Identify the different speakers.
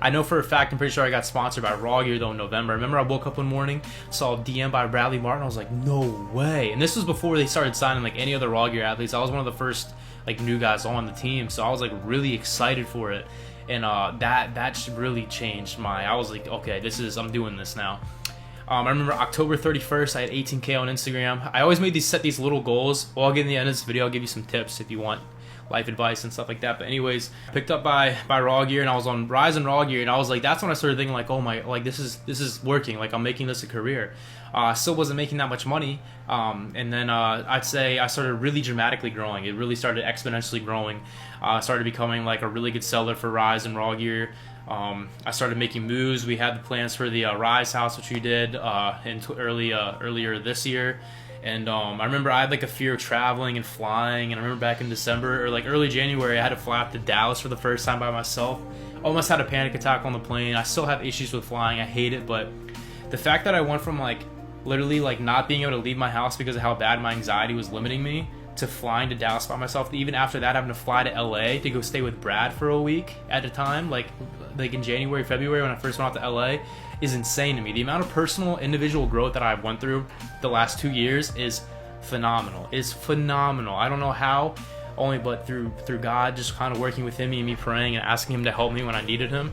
Speaker 1: I know for a fact, I'm pretty sure I got sponsored by rawgear though in November. I remember I woke up one morning, saw a DM by Bradley Martin. I was like, no way. And this was before they started signing like any other rawgear athletes. I was one of the first like new guys on the team, so I was like really excited for it. And that really changed I was like, okay, I'm doing this now. I remember October 31st, I had 18K on Instagram. I always set these little goals. Well, I'll get in the end of this video, I'll give you some tips if you want life advice and stuff like that. But anyways, picked up by rawgear, and I was on Rise and rawgear, and I was like, that's when I started thinking like, oh my, like this is working. Like I'm making this a career. I still wasn't making that much money. And then I'd say I started really dramatically growing. It really started exponentially growing. I started becoming like a really good seller for Rise and rawgear. I started making moves. We had the plans for the Rise house, which we did earlier this year. And I remember I had like a fear of traveling and flying. And I remember back in December or like early January, I had to fly up to Dallas for the first time by myself. Almost had a panic attack on the plane. I still have issues with flying. I hate it. But the fact that I went from like literally like not being able to leave my house because of how bad my anxiety was limiting me to flying to Dallas by myself, even after that having to fly to LA to go stay with Brad for a week at a time, like in January, February when I first went out to LA, is insane to me. The amount of personal individual growth that I've went through the last 2 years is phenomenal. I don't know how, only but through God, just kind of working with him and me praying and asking him to help me when I needed him.